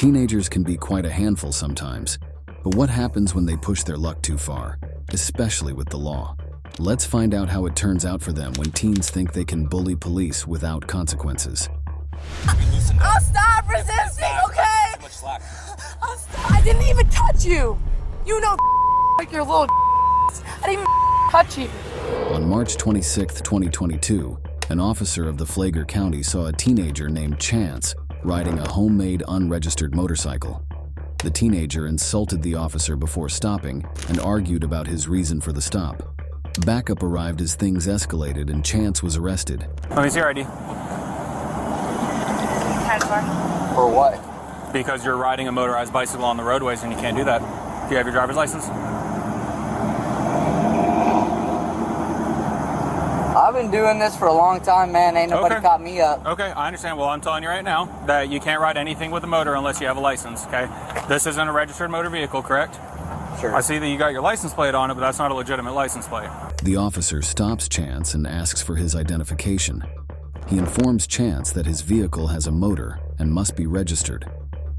Teenagers can be quite a handful sometimes, but what happens when they push their luck too far, especially with the law? Let's find out how it turns out for them when teens think they can bully police without consequences. I'll stop resisting, okay? Too much slack. I didn't even touch you. You know, like your little. I didn't even touch you. On March 26, 2022, an officer of the Flagler County saw a teenager named Chance riding a homemade unregistered motorcycle. The teenager insulted the officer before stopping and argued about his reason for the stop. Backup arrived as things escalated and Chance was arrested. Let me see your ID. For what? Because you're riding a motorized bicycle on the roadways and you can't do that. Do you have your driver's license? I've been doing this for a long time, man. Ain't nobody caught me up. Okay, I understand. Well, I'm telling you right now that you can't ride anything with a motor unless you have a license, okay? This isn't a registered motor vehicle, correct? Sure. I see that you got your license plate on it, but that's not a legitimate license plate. The officer stops Chance and asks for his identification. He informs Chance that his vehicle has a motor and must be registered.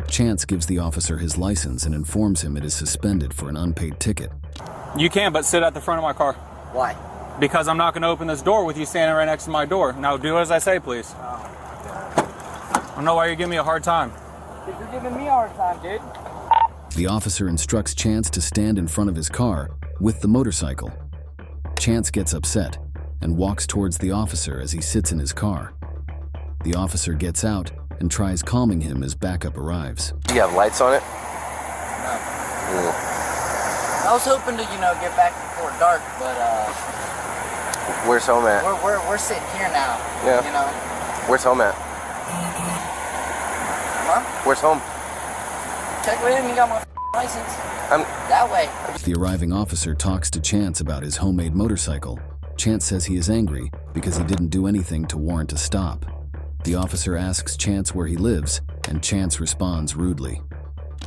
Chance gives the officer his license and informs him it is suspended for an unpaid ticket. You can, but sit at the front of my car. Why? Because I'm not going to open this door with you standing right next to my door. Now do as I say, please. I don't know why you're giving me a hard time. You're giving me a hard time, dude. The officer instructs Chance to stand in front of his car with the motorcycle. Chance gets upset and walks towards the officer as he sits in his car. The officer gets out and tries calming him as backup arrives. Do you have lights on it? No. I was hoping to, get back before dark, but Where's home at? we're sitting here now. Yeah. Where's home at? Huh? Where's home? Check with him. You got my license. That way. The arriving officer talks to Chance about his homemade motorcycle. Chance says he is angry because he didn't do anything to warrant a stop. The officer asks Chance where he lives, and Chance responds rudely.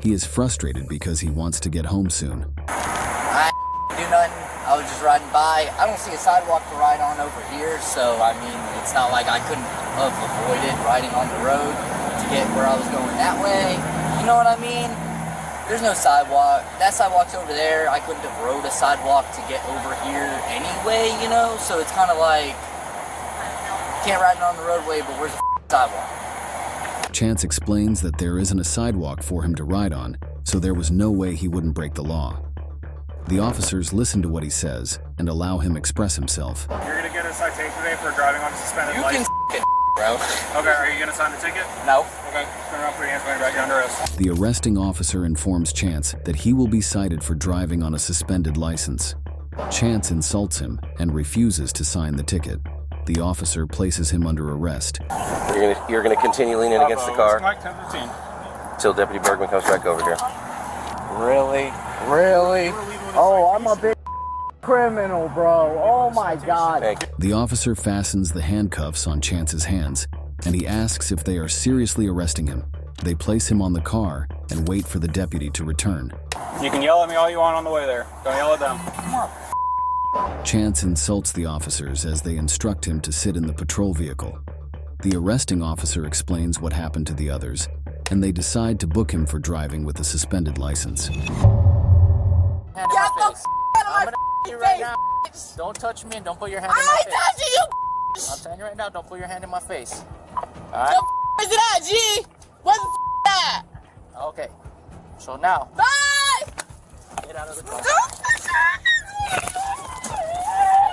He is frustrated because he wants to get home soon. I didn't do nothing. I was just riding by. I don't see a sidewalk to ride on over here, so it's not like I couldn't have avoided riding on the road to get where I was going that way. You know what I mean? There's no sidewalk. That sidewalk's over there. I couldn't have rode a sidewalk to get over here anyway, So it's kind of like, can't ride it on the roadway, but where's the sidewalk? Chance explains that there isn't a sidewalk for him to ride on, so there was no way he wouldn't break the law. The officers listen to what he says and allow him express himself. You're going to get a citation today for driving on a suspended license. You can bro. Okay, are you going to sign the ticket? No. Okay, turn around, put your hands behind your back, you're under arrest. The arresting officer informs Chance that he will be cited for driving on a suspended license. Chance insults him and refuses to sign the ticket. The officer places him under arrest. You're gonna continue leaning against the car Mike 1015. until Deputy Bergman comes back over here. Really? Really? Oh, I'm a big criminal, bro. Oh my God. Thank you. The officer fastens the handcuffs on Chance's hands, and he asks if they are seriously arresting him. They place him on the car and wait for the deputy to return. You can yell at me all you want on the way there. Don't yell at them. Chance insults the officers as they instruct him to sit in the patrol vehicle. The arresting officer explains what happened to the others, and they decide to book him for driving with a suspended license. Get the out of my face! Don't touch me and don't put your hand in my face. I touch you! I'm telling you right now, don't put your hand in my face. What the is it at, G? What the at? Okay. So now, Bye! get out of the car. Get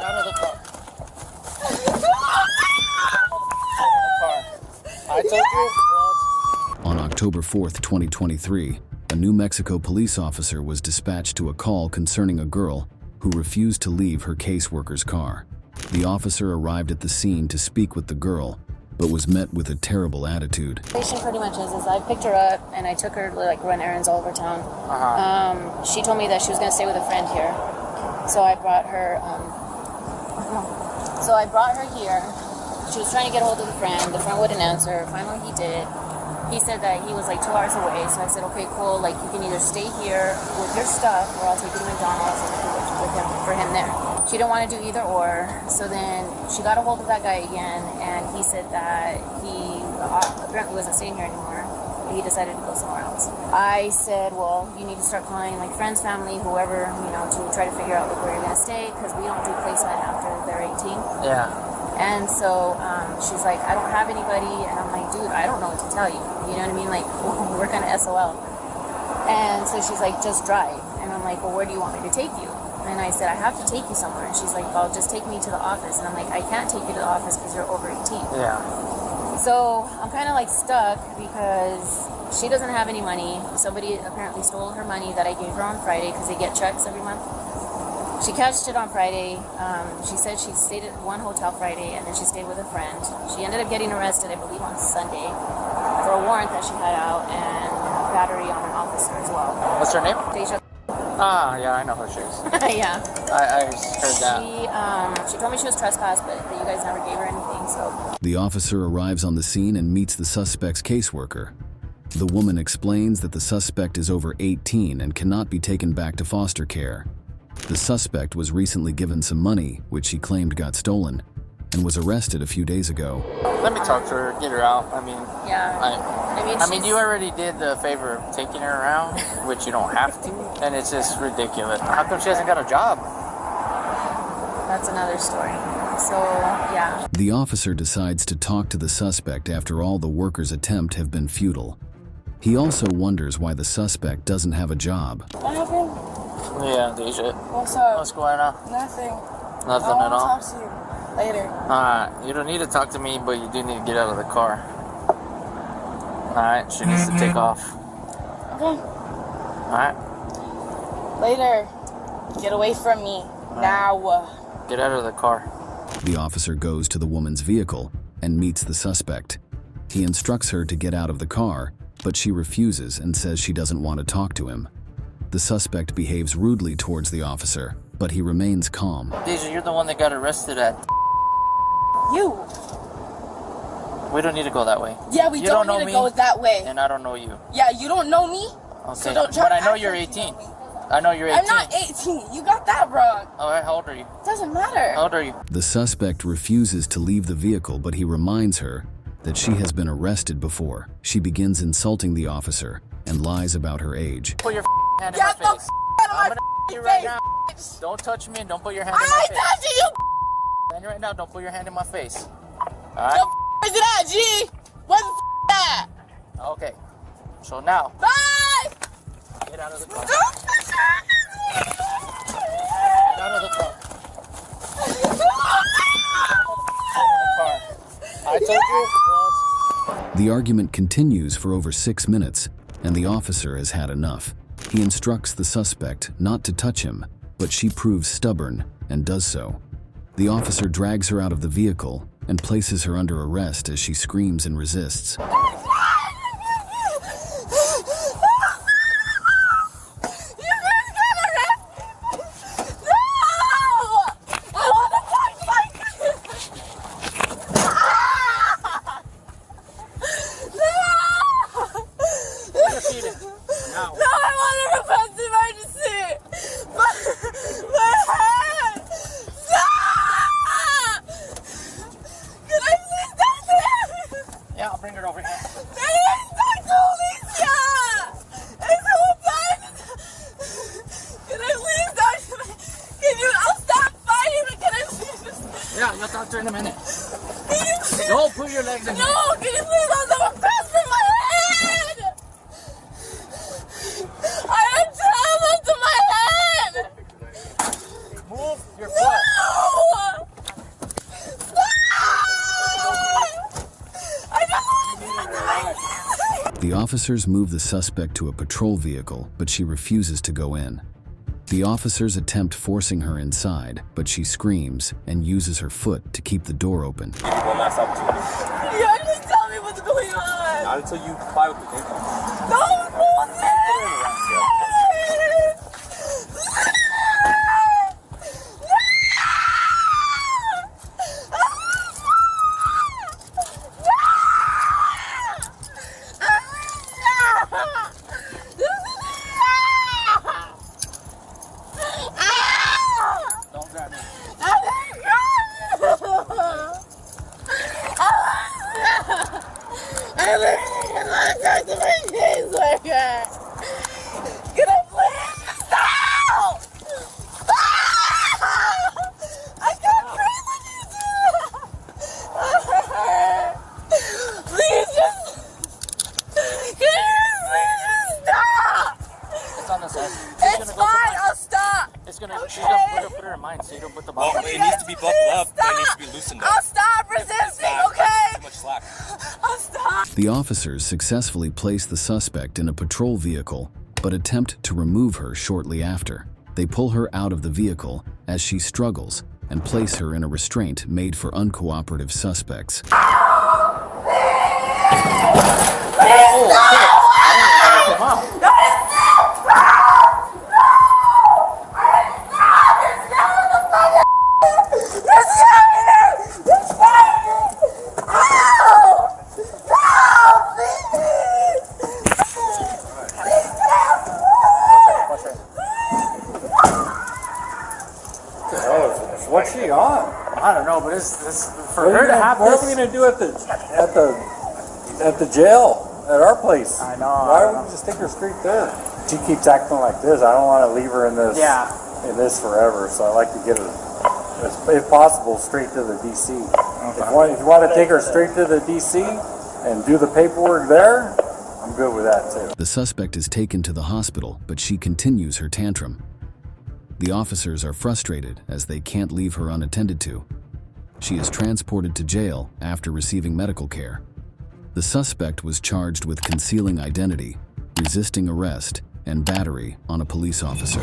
out of the car. I told you. On October 4th, 2023, a New Mexico police officer was dispatched to a call concerning a girl who refused to leave her caseworker's car. The officer arrived at the scene to speak with the girl, but was met with a terrible attitude. The situation pretty much is I picked her up and I took her to run errands all over town. She told me that she was going to stay with a friend here, so I brought her. Here. She was trying to get a hold of the friend. The friend wouldn't answer. Finally, he did. He said that he was 2 hours away, so I said, okay, cool. You can either stay here with your stuff, or I'll take you to McDonald's and for him there. She didn't want to do either or, so then she got a hold of that guy again, and he said that he apparently wasn't staying here anymore. he decided to go somewhere else. I said, well, you need to start calling like friends, family, whoever, to try to figure out like where you're gonna stay, because we don't do placement after they're 18. Yeah. And so she's like, I don't have anybody, and I'm like, dude, I don't know what to tell you. You know what I mean? Like, we're kind of SOL. And so she's like, just drive. And I'm like, well, where do you want me to take you? And I said, I have to take you somewhere. And she's like, well, just take me to the office. And I'm like, I can't take you to the office because you're over 18. Yeah. So I'm kind of like stuck because she doesn't have any money. Somebody apparently stole her money that I gave her on Friday because they get checks every month. She cashed it on Friday. She said she stayed at one hotel Friday, and then she stayed with a friend. She ended up getting arrested, I believe, on Sunday for a warrant that she had out and battery on an officer as well. What's her name? Deja. Ah, yeah, I know who she is. Yeah. I heard that. She told me she was trespassed, but that you guys never gave her anything, so. The officer arrives on the scene and meets the suspect's caseworker. The woman explains that the suspect is over 18 and cannot be taken back to foster care. The suspect was recently given some money, which she claimed got stolen, and was arrested a few days ago. Let me talk to her, get her out. I mean, Yeah. I mean, you already did the favor of taking her around, which you don't have to, and it's just ridiculous. How come she hasn't got a job? That's another story. So, yeah. The officer decides to talk to the suspect after all the worker's attempts have been futile. He also wonders why the suspect doesn't have a job. What happened? Yeah, Deja. What's up? What's going on? Nothing. Nothing I at want all? to talk to you later. Alright, you don't need to talk to me, but you do need to get out of the car. Alright, she needs to take off. Okay. Alright, Later. Get away from me. Now. get out of the car. The officer goes to the woman's vehicle and meets the suspect. He instructs her to get out of the car, but she refuses and says she doesn't want to talk to him. The suspect behaves rudely towards the officer, but he remains calm. Deja, you're the one that got arrested at. You. We don't need to go that way. Yeah, we You don't don't need know to me. go that way. And I don't know you. Yeah, you don't know me. Okay, So don't try but to I know act you're like you 18. know me. I know you're 18. I'm not 18. You got that wrong. Alright, how old are you? Doesn't matter. How old are you? The suspect refuses to leave the vehicle, but he reminds her that she has been arrested before. She begins insulting the officer and lies about her age. Put your hand in Get my the face. out of I'm my gonna you face. right now. Don't touch me and don't put your hand in my I face. touched you. And right now, don't put your hand in my face. The Alright? is it at, G? Where's the at? Okay. So now, Bye. get out of the car. Don't touch her. Get out of the car. Get out of the car. I told you once. The argument continues for over 6 minutes, and the officer has had enough. He instructs the suspect not to touch him, but she proves stubborn and does so. The officer drags her out of the vehicle and places her under arrest as she screams and resists. Yeah, I'll bring her over here. Yeah, you'll talk to her in a minute. Don't put your legs in here. No, can you please hold someone press in my head? I have trauma to my head. Move your foot. No! Stop! I just want to do my The officers move the suspect to a patrol vehicle, but she refuses to go in. The officers attempt forcing her inside, but she screams and uses her foot to keep the door open. One last opportunity. You actually tell me what's going on. Not until you comply with the game. No bullshit! Don't grab me. I Can I please stop? I can't breathe when you do that. Please just, please just stop. It's unnecessary. It's fine, I'll stop. She's gonna put her in mind, so you don't put the bottle. Well, it needs to be buckled up. It needs to be loosened up. I'll stop resisting, okay? Too much slack. I'll stop. The officers successfully place the suspect in a patrol vehicle, but attempt to remove her shortly after. They pull her out of the vehicle as she struggles and place her in a restraint made for uncooperative suspects. What's she on? I don't know, but it's for her to have What this. are we gonna do at the jail at our place? I know. Why don't we just take her straight there? She keeps acting like this. I don't want to leave her in this. Yeah. In this forever. So I like to get her, if possible, straight to the DC. If you want to take her straight to the DC and do the paperwork there, I'm good with that too. The suspect is taken to the hospital, but she continues her tantrum. The officers are frustrated as they can't leave her unattended to. She is transported to jail after receiving medical care. The suspect was charged with concealing identity, resisting arrest, and battery on a police officer.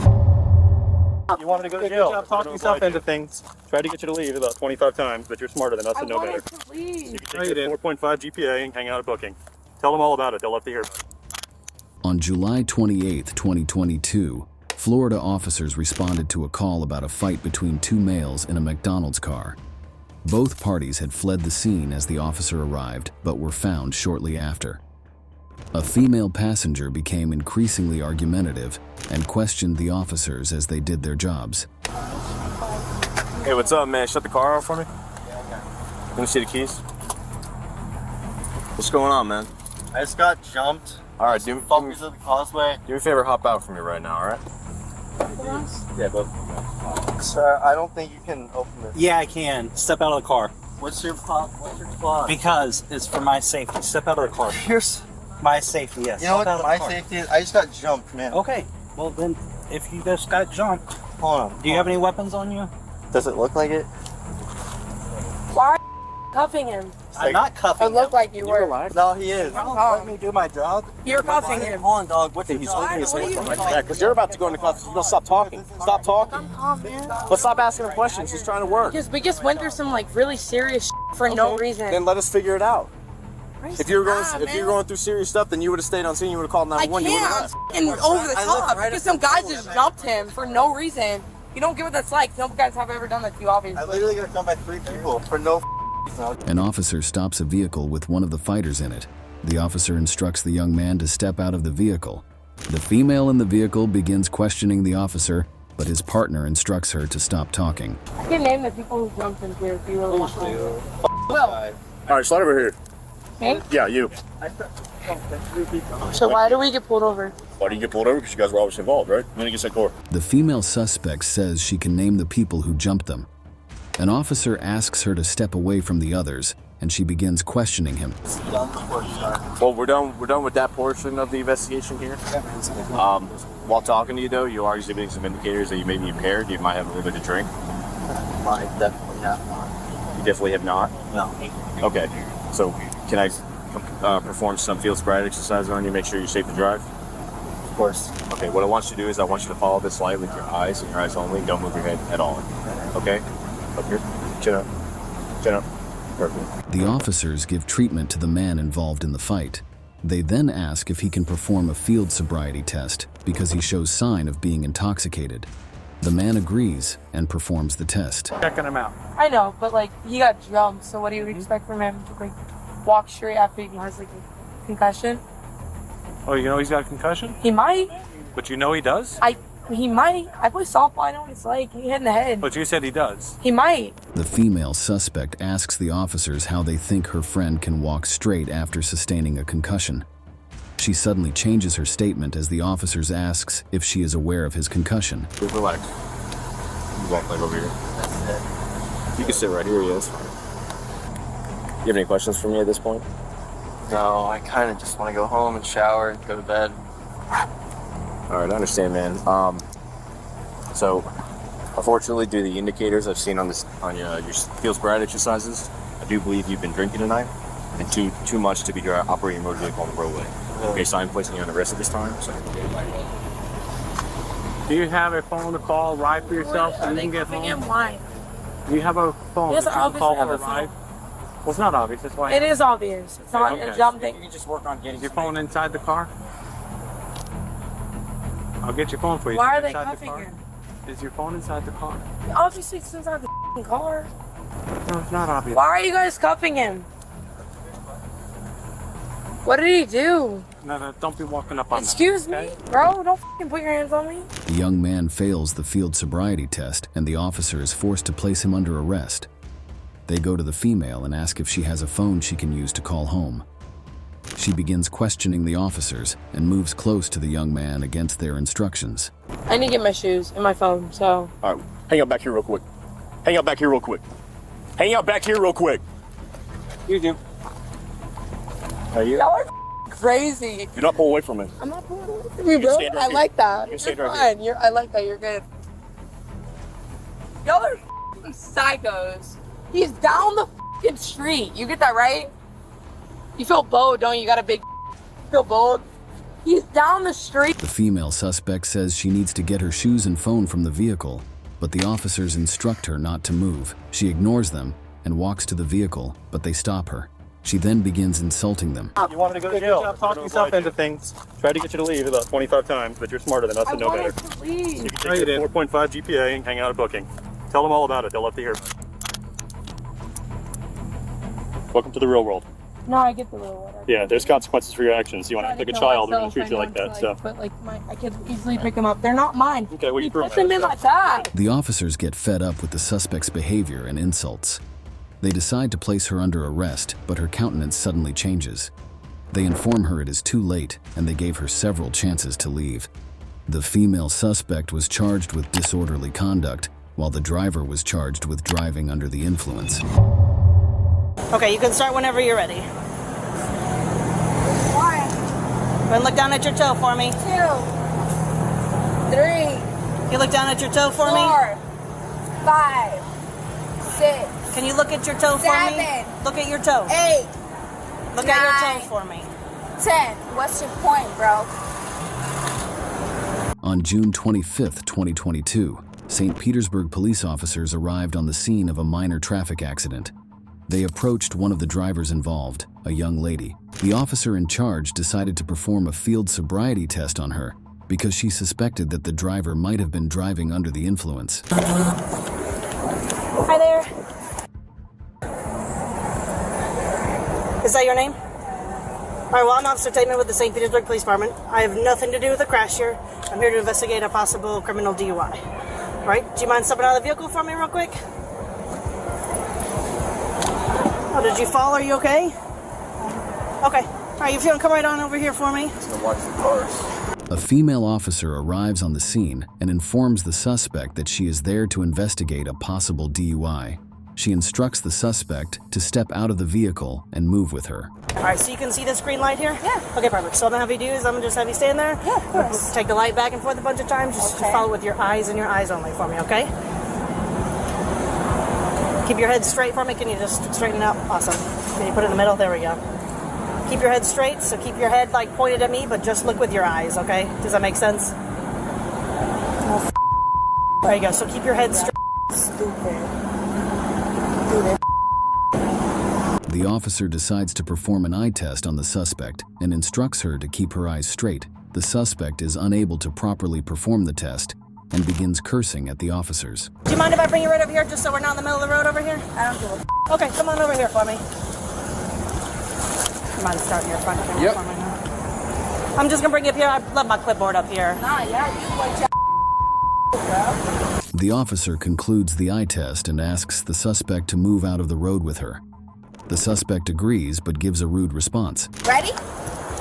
You wanted to go to jail. Stop talking yourself into things. Tried to get you to leave about 25 times, but you're smarter than us and know better. You can take your 4.5 GPA and hang out at booking. Tell them all about it. They'll love to hear about it. On July 28, 2022, Florida officers responded to a call about a fight between two males in a McDonald's car. Both parties had fled the scene as the officer arrived, but were found shortly after. A female passenger became increasingly argumentative and questioned the officers as they did their jobs. Hey, what's up, man? Shut the car off for me. Let me see the keys. What's going on, man? I just got jumped. All right, do me Fuckers of the causeway. a favor, hop out for me right now, all right? Yeah, but Sir, I don't think you can open this. Yeah, I can. Step out of the car. What's your clause? Because it's for my safety. Step out of the car. Here's My safety, yes. You know Step out what of my the car. safety is? I just got jumped, man. Okay. Well, then, if you just got jumped, Hold on. do you have any weapons on you? Does it look like it? Why are you cuffing him? I'm not cuffing It looked like you were. No, he is. Let me do my job. You're cuffing him. Hold on, dog. What's He's holding his What are you hand. doing? yeah, because you're about to go into class. No, stop talking. Stop talking. Calm, man. Let's stop asking him questions. He's trying to work. Because we just went through some like really serious for no reason. Then let us figure it out. If you were going, Ah, if you were man. going through serious stuff, then you would have stayed on scene. You would have called I 911. You would can't. have I'm left. f***ing over the I looked top right because at some the guys door, just man. jumped him for no reason. You don't get what that's like. Some guys have ever done that to you, obviously. I literally got jumped by 3 people for no reason. An officer stops a vehicle with one of the fighters in it. The officer instructs the young man to step out of the vehicle. The female in the vehicle begins questioning the officer, but his partner instructs her to stop talking. I can name the people who jumped in here if you really want to. Well, All right, slide over here. me? Yeah, you. So why do we get pulled over? Why did you get pulled over? Because you guys were obviously involved, right? When you get sent court. The female suspect says she can name the people who jumped them. An officer asks her to step away from the others, and she begins questioning him. Well, we're done with that portion of the investigation here. While talking to you, though, you are exhibiting some indicators that you may be impaired. You might have a little bit to drink. I definitely have not. You definitely have not. No. Okay. So, can I perform some field sobriety exercise on you? Make sure you're safe to drive. Of course. Okay. What I want you to do is I want you to follow this light with your eyes and your eyes only. Don't move your head at all. Okay. Up here. Chin up. Chin up. Perfect. The officers give treatment to the man involved in the fight. They then ask if he can perform a field sobriety test because he shows sign of being intoxicated. The man agrees and performs the test. Checking him out. I know, but like he got jumped, so what do you expect from him to like walk straight after he has like a concussion? Oh, you know he's got a concussion? He might. But you know he does? He might. I play softball. I know what it's like. He hit in the head. But you said he does. He might. The female suspect asks the officers how they think her friend can walk straight after sustaining a concussion. She suddenly changes her statement as the officers asks if she is aware of his concussion. Relax. Walk like over here. You can sit right here, yes. You have any questions for me at this point? No, I kind of just want to go home and shower and go to bed. All right, I understand, man. So, unfortunately, due to the indicators I've seen on your field sobriety exercises, I do believe you've been drinking tonight, and too much to be operating a motor vehicle on the roadway. Okay, so I'm placing you on arrest at this time. So. Do you have a phone to call a ride for yourself so you can get home? Why? Do you have a phone Yes, that you can call for a ride? Well, it's not obvious. That's why. It is obvious. It's not a dumb thing. You can just work on getting your phone inside the car. I'll get your phone for you. Why are they Inside the cuffing car? him? Is your phone inside the car? Obviously, it's inside the f***ing car. No, it's not obvious. Why are you guys cuffing him? What did he do? No, don't be walking up on Excuse me, bro. Don't f***ing put your hands on me. The young man fails the field sobriety test, and the officer is forced to place him under arrest. They go to the female and ask if she has a phone she can use to call home. She begins questioning the officers and moves close to the young man against their instructions. I need to get my shoes and my phone, so. All right, hang out back here real quick. Hang out back here real quick. Hang out back here real quick. You do. Are you? Y'all are crazy. Do not pull away from me. I'm not pulling away from you, bro. Stand right I here. like that. You can stand You're right fine. I like that. You're good. Y'all are psychos. He's down the fucking street. You get that right? You feel bold, don't you? You got a big feel bold? He's down the street. The female suspect says she needs to get her shoes and phone from the vehicle, but the officers instruct her not to move. She ignores them and walks to the vehicle, but they stop her. She then begins insulting them. You wanted to go to jail. Talk yourself into things. Tried to get you to leave about 25 times, but you're smarter than us and know better. To leave. You can take your 4.5 GPA and hang out a booking. Tell them all about it. They'll love to hear. Welcome to the real world. No, I get the little whatever. Yeah, there's consequences for your actions. You want to act like a child, we're going to treat you like that. So. But like, I could easily pick them up. They're not mine. Okay, well, you prove push them in like that. The officers get fed up with the suspect's behavior and insults. They decide to place her under arrest, but her countenance suddenly changes. They inform her it is too late, and they gave her several chances to leave. The female suspect was charged with disorderly conduct, while the driver was charged with driving under the influence. Okay, you can start whenever you're ready. One. Go and look down at your toe for me. 2, 3. You look down at your toe for me? 4, 5, 6. Can you look at your toe for me? Look at your toe. 8. Look at your toe for me. 10. What's your point, bro? On June 25, 2022, St. Petersburg police officers arrived on the scene of a minor traffic accident. They approached one of the drivers involved, a young lady. The officer in charge decided to perform a field sobriety test on her because she suspected that the driver might have been driving under the influence. Hi there. Is that your name? All right, well, I'm Officer Tateman with the St. Petersburg Police Department. I have nothing to do with the crash here. I'm here to investigate a possible criminal DUI. All right, do you mind stepping out of the vehicle for me real quick? Oh, did you fall? Are you okay? Okay. All right, you feeling? Come right on over here for me. Just gonna watch the cars. A female officer arrives on the scene and informs the suspect that she is there to investigate a possible DUI. She instructs the suspect to step out of the vehicle and move with her. All right, so you can see this green light here? Yeah. Okay, perfect. So I'm gonna have you do is I'm gonna just have you stand there. Yeah, of course. Take the light back and forth a bunch of times. Just follow with your eyes and your eyes only for me, okay? Keep your head straight for me. Can you just straighten up? Awesome. Can you put it in the middle? There we go. Keep your head straight. So keep your head like pointed at me, but just look with your eyes, okay? Does that make sense? Oh, there you go. So keep your head straight. The officer decides to perform an eye test on the suspect and instructs her to keep her eyes straight. The suspect is unable to properly perform the test and begins cursing at the officers. Do you mind if I bring you right over here just so we're not in the middle of the road over here? I don't give a Okay, come on over here for me. You mind starting your front camera for me now? I'm just gonna bring you up here. I love my clipboard up here. Nah, yeah, you like The officer concludes the eye test and asks the suspect to move out of the road with her. The suspect agrees but gives a rude response. Ready?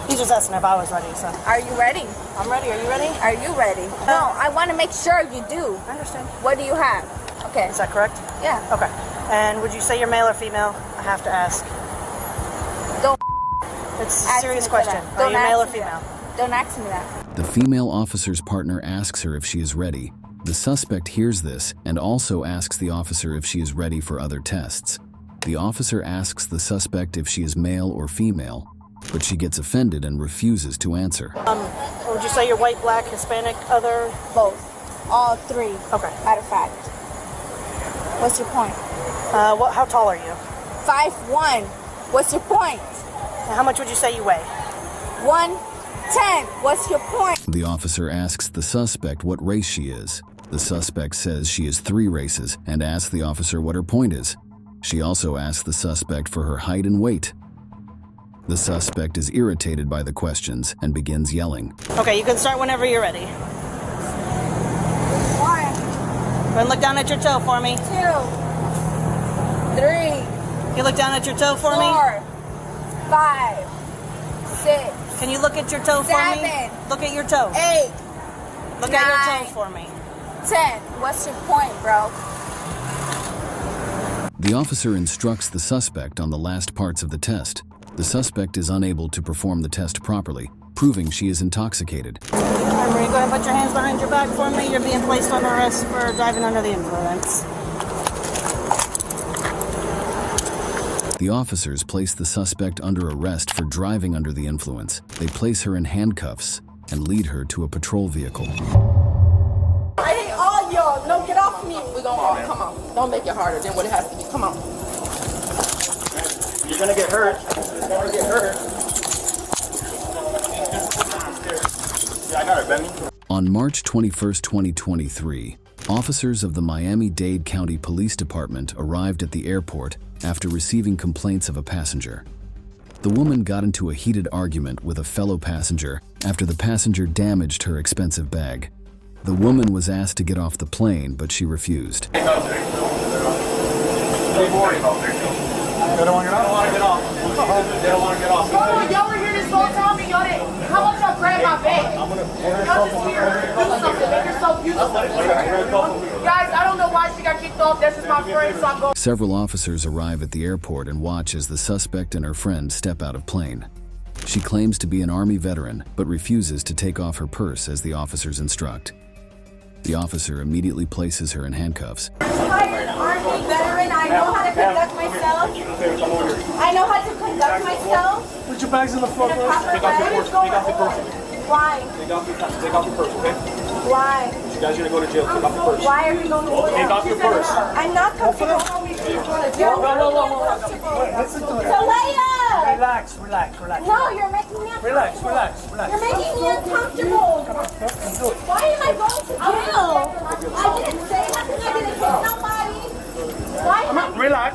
He's just asking if I was ready, so. Are you ready? I'm ready. Are you ready? Are you ready? No, I want to make sure you do. I understand. What do you have? Okay. Is that correct? Yeah. Okay. And would you say you're male or female? I have to ask. Don't It's a ask serious me question. that. Are Don't you male or ask me female? that. Don't ask me that. The female officer's partner asks her if she is ready. The suspect hears this and also asks the officer if she is ready for other tests. The officer asks the suspect if she is male or female, but she gets offended and refuses to answer. Would you say you're white, black, Hispanic, other? Both. All three. Okay. Matter of fact. What's your point? How tall are you? 5'1". What's your point? And how much would you say you weigh? 110. What's your point? The officer asks the suspect what race she is. The suspect says she is 3 races and asks the officer what her point is. She also asks the suspect for her height and weight. The suspect is irritated by the questions and begins yelling. Okay, you can start whenever you're ready. 1, Go and look down at your toe for me. 2, 3, You look down at your toe for me? 4, 5, 6. Can you look at your toe for me? 7. Look at your toe. 8. Look 9. at your toe for me. 10. What's your point, bro? The officer instructs the suspect on the last parts of the test. The suspect is unable to perform the test properly, proving she is intoxicated. Remember, you go ahead and put your hands behind your back for me. You're being placed on arrest for driving under the influence. The officers place the suspect under arrest for driving under the influence. They place her in handcuffs and lead her to a patrol vehicle. I hate all y'all. No, get off me. We're gonna come on. Don't make it harder than what it has to be. Come on. You're gonna get hurt. You're gonna get hurt. Yeah, I got it, Benny. On March 21, 2023, officers of the Miami-Dade County Police Department arrived at the airport after receiving complaints of a passenger. The woman got into a heated argument with a fellow passenger after the passenger damaged her expensive bag. The woman was asked to get off the plane, but she refused. They don't want to get off. They don't want to get off. Y'all were here this whole time and y'all didn't. How about y'all grab my bag? Y'all just here. Do something. Make yourself useful. Guys, I don't know why she got kicked off. That's just my friend, so I'm going. Several officers arrive at the airport and watch as the suspect and her friend step out of plane. She claims to be an Army veteran, but refuses to take off her purse as the officers instruct. The officer immediately places her in handcuffs. Retired Army veteran. I know how to conduct myself. I know how to conduct myself. Put your bags in the front first. Take off your purse. Take off your purse. Why? Take off your purse, okay? Why? You guys are gonna go to jail. Take off your purse. Why are we going to jail? Take off your purse. I'm not comfortable. Talaya! Relax. No, you're making me uncomfortable. Relax. You're making me uncomfortable. Why am I going to jail? I didn't say nothing. I didn't hit nobody. Why am I? Relax.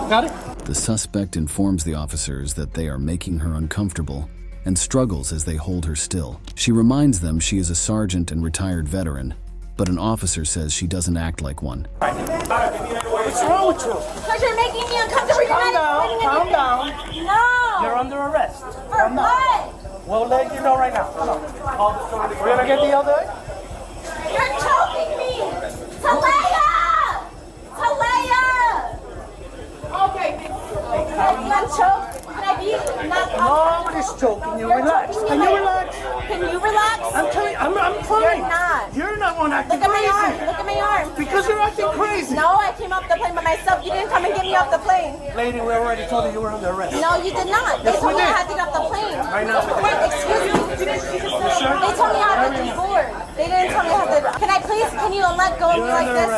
Got it? The suspect informs the officers that they are making her uncomfortable and struggles as they hold her still. She reminds them she is a sergeant and retired veteran, but an officer says she doesn't act like one. What's wrong with you? Because you're making me uncomfortable. Calm down. No. You're under arrest. For what? We'll let you know right now. Come on. We're gonna get the other. You're choking me. Talaya! Okay. Can I be unchoked? Can I be not? Nobody's choking you. Relax. Can you relax? Can you relax? I'm telling you, I'm fine. You're not. You're not one acting Look at my crazy. arm. Look at my arm. Because you're acting crazy. No, I came off the plane by myself. You didn't come and get me off the plane. Lady, we already told you you were under arrest. No, you did not. They Yes, told we me I did. had to get off the plane. Right now. Wait, excuse me. They told me I had to board. They didn't tell me I had to. Can I please? Can you let go of me like this?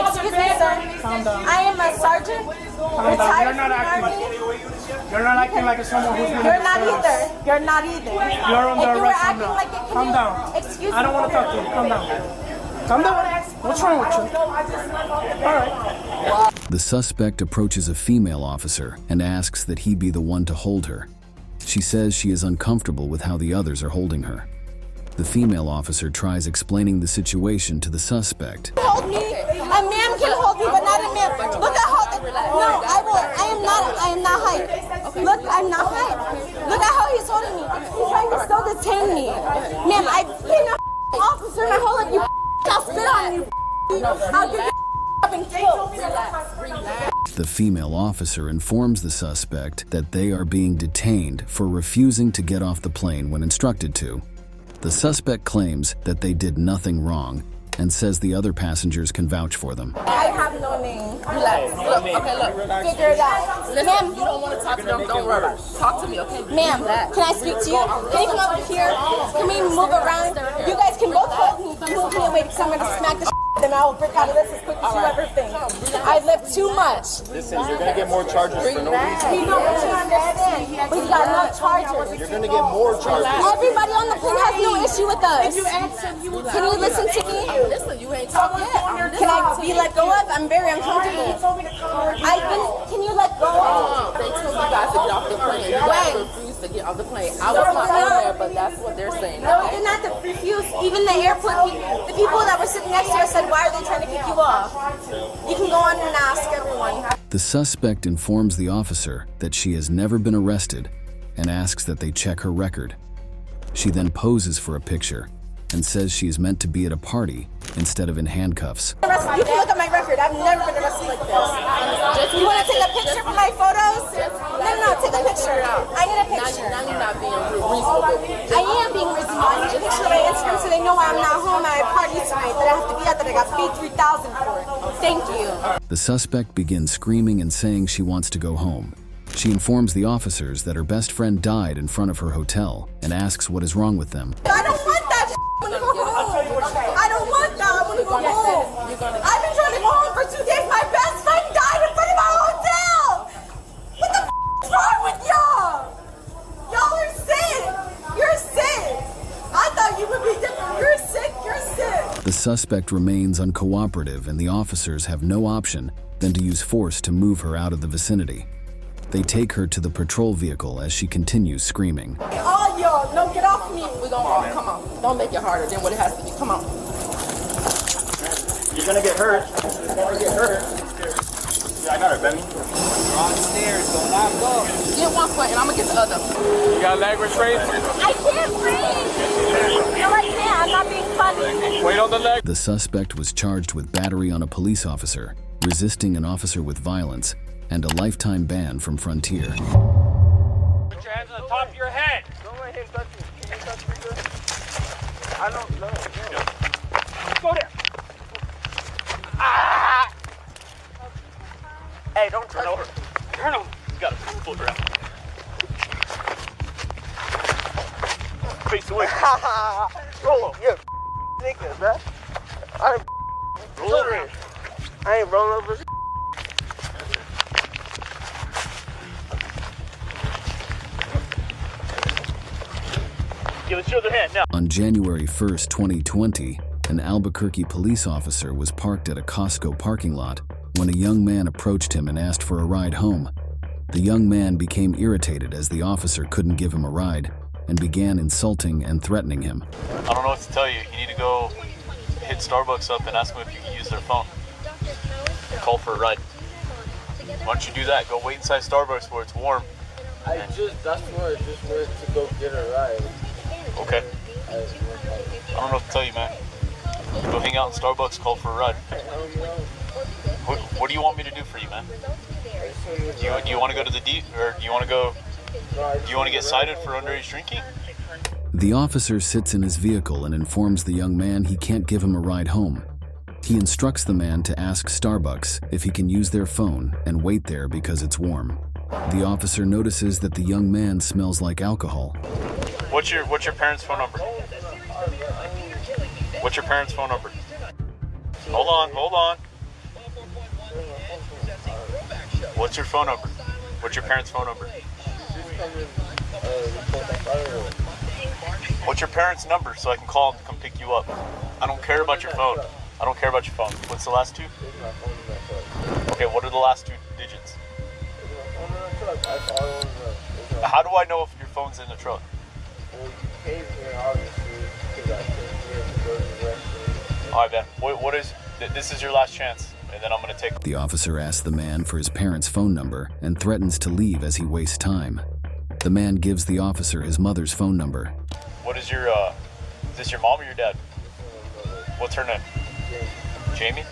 Excuse me, sir. Calm down. I am a sergeant. Calm down. You're not acting. You're not acting like someone who's been. You're not either. You're not either. You're under If you were arrest acting now. like it, can Calm you? down. Excuse me. I don't want to talk to you. Calm down. Calm down. What's wrong with you? All right. The suspect approaches a female officer and asks that he be the one to hold her. She says she is uncomfortable with how the others are holding her. The female officer tries explaining the situation to the suspect. Hold me. A man can hold me, but not a man. Look at how. No, I will. I am not hyped. Look, I'm not hyped. Look at how he's holding me. He's trying to still detain me. Ma'am, I've been an officer my whole life. You I'll spit on you. I'll get you killed. The female officer informs the suspect that they are being detained for refusing to get off the plane when instructed to. The suspect claims that they did nothing wrong and says the other passengers can vouch for them. I have no name. Relax. Look, okay, look. Figure it out. Ma'am, You don't want to talk to them, don't worry. Talk to me, okay? ma'am, can I speak to you? Can you come over here? Can we move around? You guys can both hold me, but move me away because I'm going to smack the then I will break out of this as quick as you ever think. I live too much. Listen, you're gonna get more charges for no reason. You know what you understand, but you got no charges. You're gonna get more charges. Everybody on the plane has no issue with us. Can you listen to me? Listen, you ain't talking. Can I be let go of? I'm very uncomfortable. Can you let go of? They told you guys to get off the plane. You guys refused to get off the plane. I was not in there, but that's what they're saying. No, we did not refuse. Even the airport, the people that were sitting next to us said, why are they trying to kick you off? You can go on and ask everyone. The suspect informs the officer that she has never been arrested and asks that they check her record. She then poses for a picture and says she is meant to be at a party instead of in handcuffs. You can look at my record. I've never been arrested like this. You want to take a picture for my photos? No, take a picture. I need a picture. Now you're not being reasonable. I am being reasonable. I need a picture of my Instagram so they know I'm not home at a party tonight, that I have to be at, that I got paid $3,000 for. Thank you. The suspect begins screaming and saying she wants to go home. She informs the officers that her best friend died in front of her hotel and asks what is wrong with them. I don't want that when you go home. I don't want that when you go home. I've been trying to go home for 2 days. My best friend died in front of my hotel. What the is wrong with y'all? Y'all are sick. You're sick. I thought you would be different. You're sick. You're sick. The suspect remains uncooperative and the officers have no option than to use force to move her out of the vicinity. They take her to the patrol vehicle as she continues screaming. All y'all, no, get off me. We're going to come on. Don't make it harder than what it has to be. Come on. You're gonna get hurt. You're gonna get hurt. Yeah, I got her, Benny. You're on the stairs. Go not go. Get one foot and I'm going to get the other. You got leg restraints? I can't breathe. No, I can't. I'm not being funny. Wait on the leg. The suspect was charged with battery on a police officer, resisting an officer with violence, and a lifetime ban from Frontier. Put your hands on the top of your head. Don't let him touch me. Can you touch me, good? I don't know. Go there. Ah! Hey, don't turn over. Turn over. You got to flip around. Face away. Roll over. Yeah, nigga, man. Roll over. I ain't rolling over. Give us your other hand now. On January 1st, 2020, an Albuquerque police officer was parked at a Costco parking lot when a young man approached him and asked for a ride home. The young man became irritated as the officer couldn't give him a ride and began insulting and threatening him. I don't know what to tell you. You need to go hit Starbucks up and ask them if you can use their phone. Call for a ride. Why don't you do that? Go wait inside Starbucks where it's warm. That's where I just went to go get a ride. Okay. I don't know what to tell you, man. Go hang out in Starbucks, call for a ride. What do you want me to do for you, man? Do you want to go to the deep, or do you want to get cited for underage drinking? The officer sits in his vehicle and informs the young man he can't give him a ride home. He instructs the man to ask Starbucks if he can use their phone and wait there because it's warm. The officer notices that the young man smells like alcohol. What's your parents' phone number? What's your parents' phone number? Hold on. What's your phone number? What's your parents' phone number? What's your parents' number so I can call and come pick you up? I don't care about your phone. What's the last two? Okay, what are the last two digits? How do I know if your phone's in the truck? All right, man. What is? This is your last chance, and then I'm gonna take. The officer asks the man for his parents' phone number and threatens to leave as he wastes time. The man gives the officer his mother's phone number. What is your? Is this your mom or your dad? What's her name? Jamie.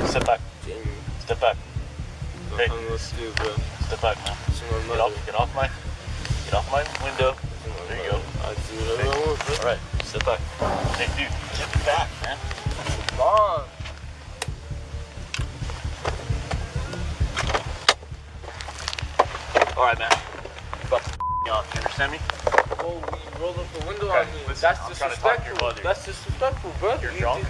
Step back. Step back. Hey. Step back, man. Get off my window. There you go. Hey. All right. Step back. Hey, dude. Get back, man. Mom. All right, man. Fuck you off. You understand me? Oh, you rolled up the window Okay, on me. listen, That's I'm trying to talk to your disrespectful. mother. That's disrespectful, bro. You're drunk.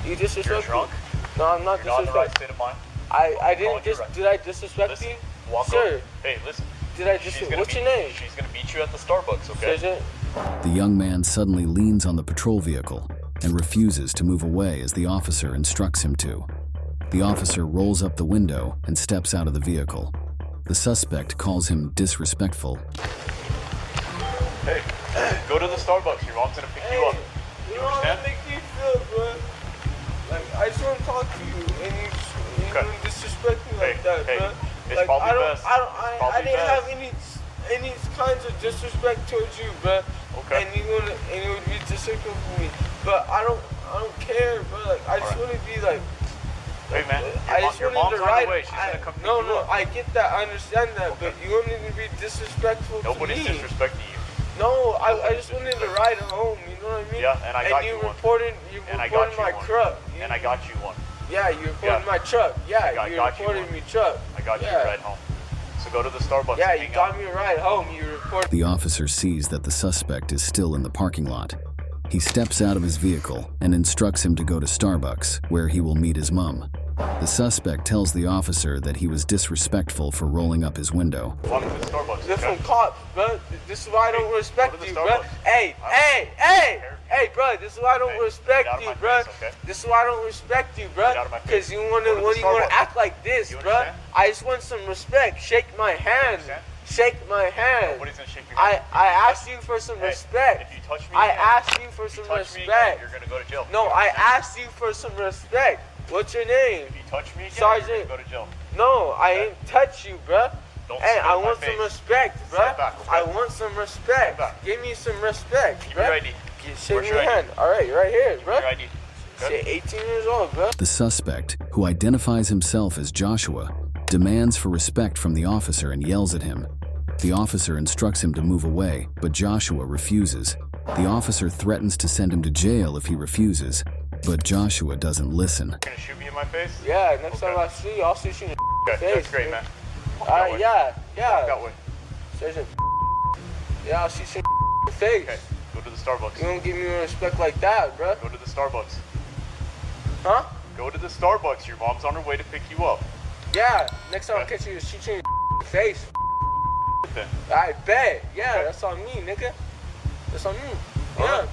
You disrespectful. You're drunk. No, I'm not You're not in the right disrespectful. state of mind. I didn't calling you just. right. Did I disrespect Listen, you? walk Sir. over. Hey, listen. Did I just? What's your name? She's gonna meet you at the Starbucks, okay? Sergeant. The young man suddenly leans on the patrol vehicle and refuses to move away as the officer instructs him to. The officer rolls up the window and steps out of the vehicle. The suspect calls him disrespectful. Hey, go to the Starbucks. Your mom's gonna pick you up. You know how to make me feel, bro. Like I just want to talk to you, and you don't disrespect me like that, bro. It's Like probably I best. didn't have any kinds of disrespect towards you, bro. Okay. And you would be disrespectful for me, but I don't care, bro. Like I just want to be like. Hey, man. Your wanted mom's to on ride. the way. She's gonna come pick No, you no, up. I get that. I understand that, but you wanted to be disrespectful Nobody's to me. disrespecting you. No, I just wanted to ride home. You know what I mean? Yeah, and I got you one. You And I got reported you my one. truck. And I got you one. Yeah, you reported my truck. Yeah, you got you reported one. me truck. I got you Yeah. a ride home. So go to the Starbucks. Yeah, and you hang got out. me a ride home. You reported. The officer sees that the suspect is still in the parking lot. He steps out of his vehicle and instructs him to go to Starbucks, where he will meet his mom. The suspect tells the officer that he was disrespectful for rolling up his window. Walk to the Starbucks. They're Okay? from cops, bro. This is why I don't respect to the you, bro. Starbucks. Hey, bro. This is why I don't respect out of you, my bro. face, okay? This is why I don't respect you, bro. Get out of my face. Because you Go to the wanna Starbucks. act like this, You bro. understand? I just want some respect. Shake my hand. understand? Shake my hand. Nobody's gonna shake your hand. I asked you for some respect. If you touch me I again, asked you for some touch me again, respect. you're gonna go to jail. No, You I understand? asked you for some respect. What's your name? If you touch me again, Sergeant. you're gonna go to jail. No, I ain't touch you, bruh. Don't Hey, spit I in my want some face. respect, bruh. Step back, okay? I want some respect. back. Give me some respect, Give me bruh. your ID. Shake Where's me your your ID? hand. All right, right here, Give me bruh. your ID. Shit, 18 years old, bruh. The suspect, who identifies himself as Joshua, demands for respect from the officer and yells at him. The officer instructs him to move away, but Joshua refuses. The officer threatens to send him to jail if he refuses, but Joshua doesn't listen. You're gonna shoot me in my face? Yeah, next time I see you, I'll shoot you in the Okay, face. that's great, man. Walk All that right, way. yeah. Walk that way. Sergeant. Yeah, I'll shoot you in the face. Okay, go to the Starbucks. You don't give me respect like that, bruh. Go to the Starbucks. Huh? Go to the Starbucks. Your mom's on her way to pick you up. Yeah, next time I catch you, shoot you in the face. Then. I bet. Yeah, that's on me, nigga. That's on me. Yeah.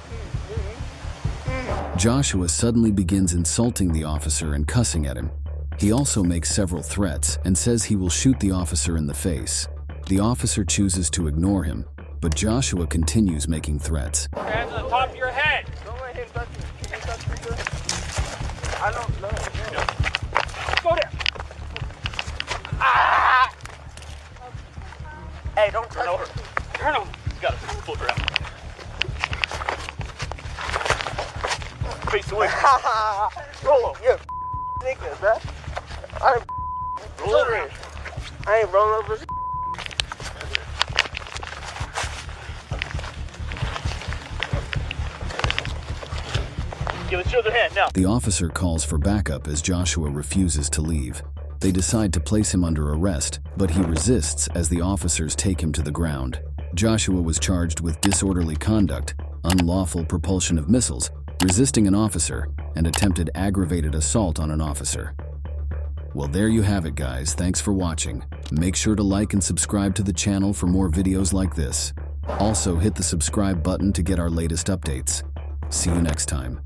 Joshua suddenly begins insulting the officer and cussing at him. He also makes several threats and says he will shoot the officer in the face. The officer chooses to ignore him, but Joshua continues making threats. Hands on the top of your head. Don't let him touch me. Can you touch me, bro? I don't know. Go there. Ah! Hey, don't touch over. me. Turn him. You got it. Flip around. Face away. Roll over. Yeah, nigga, bro. Roll over. I ain't rolling over. Give us your other hand now. The officer calls for backup as Joshua refuses to leave. They decide to place him under arrest, but he resists as the officers take him to the ground. Joshua was charged with disorderly conduct, unlawful propulsion of missiles, resisting an officer, and attempted aggravated assault on an officer. Well, there you have it, guys. Thanks for watching. Make sure to like and subscribe to the channel for more videos like this. Also, hit the subscribe button to get our latest updates. See you next time.